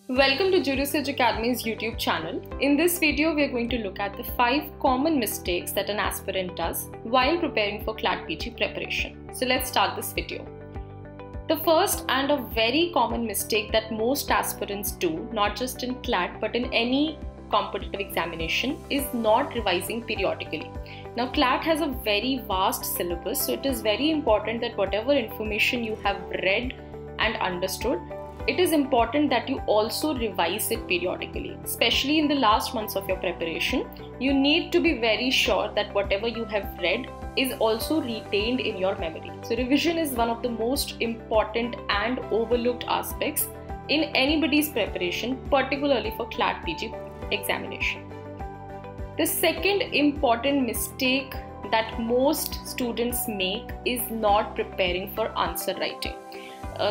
Welcome to Jurusearch Academy's YouTube channel. In this video, we are going to look at the 5 common mistakes that an aspirant does while preparing for CLAT PG preparation. So let's start this video. The first and a very common mistake that most aspirants do, not just in CLAT but in any competitive examination, is not revising periodically. Now CLAT has a very vast syllabus, so it is very important that whatever information you have read and understood, it is important that you also revise it periodically. Especially in the last months of your preparation, you need to be very sure that whatever you have read is also retained in your memory. So revision is one of the most important and overlooked aspects in anybody's preparation, particularly for CLAT PG examination. The second important mistake that most students make is not preparing for answer writing.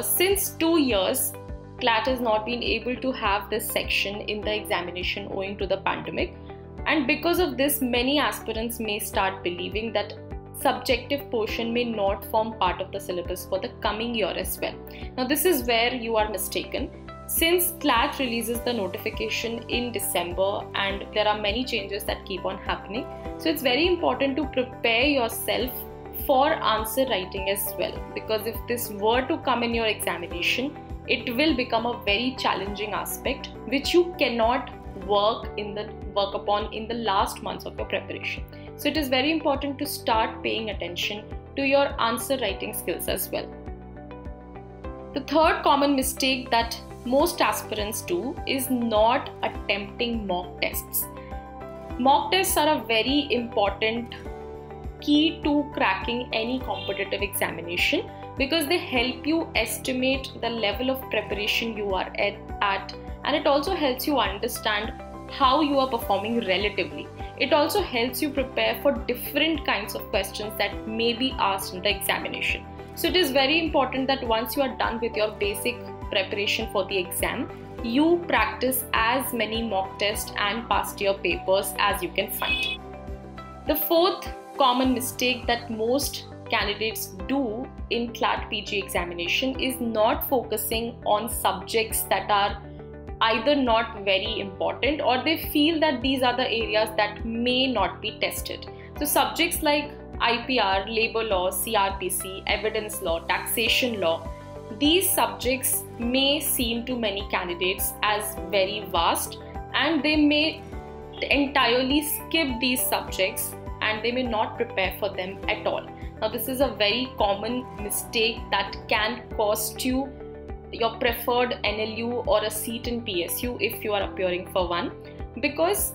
Since 2 years, CLAT has not been able to have this section in the examination owing to the pandemic, and because of this, many aspirants may start believing that subjective portion may not form part of the syllabus for the coming year as well. Now this is where you are mistaken. Since CLAT releases the notification in December and there are many changes that keep on happening, so it's very important to prepare yourself for answer writing as well, because if this were to come in your examination, it will become a very challenging aspect which you cannot work upon in the last months of your preparation. So it is very important to start paying attention to your answer writing skills as well. The third common mistake that most aspirants do is not attempting mock tests. Mock tests are a very important key to cracking any competitive examination, because they help you estimate the level of preparation you are at, and it also helps you understand how you are performing relatively. It also helps you prepare for different kinds of questions that may be asked in the examination. So it is very important that once you are done with your basic preparation for the exam, you practice as many mock tests and past year papers as you can find. The fourth common mistake that most candidates do in CLAT PG examination is not focusing on subjects that are either not very important or they feel that these are the areas that may not be tested. So subjects like IPR, labor law, CRPC, evidence law, taxation law, these subjects may seem to many candidates as very vast, and they may entirely skip these subjects and they may not prepare for them at all. Now this is a very common mistake that can cost you your preferred NLU or a seat in PSU if you are appearing for one, because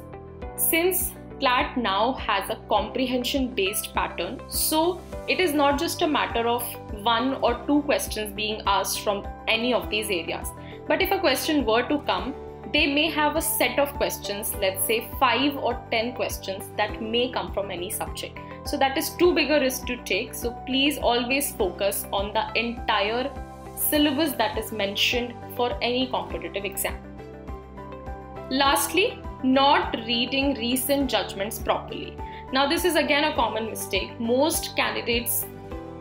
since CLAT now has a comprehension based pattern, so it is not just a matter of 1 or 2 questions being asked from any of these areas, but if a question were to come, they may have a set of questions, let's say 5 or 10 questions that may come from any subject. So that is too big a risk to take. So please always focus on the entire syllabus that is mentioned for any competitive exam. Lastly, not reading recent judgments properly. Now this is again a common mistake. Most candidates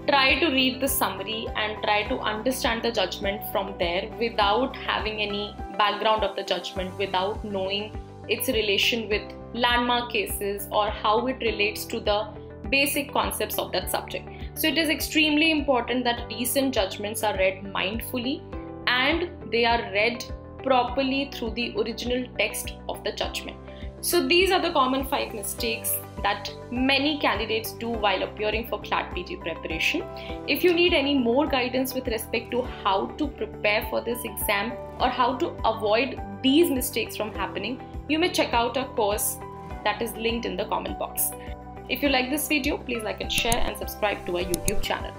try to read the summary and try to understand the judgment from there without having any background of the judgment, without knowing its relation with landmark cases or how it relates to the basic concepts of that subject. So it is extremely important that recent judgments are read mindfully and they are read properly through the original text of the judgment. So these are the common 5 mistakes that many candidates do while appearing for CLAT PG preparation. If you need any more guidance with respect to how to prepare for this exam or how to avoid these mistakes from happening, you may check out our course that is linked in the comment box. If you like this video, please like and share and subscribe to our YouTube channel.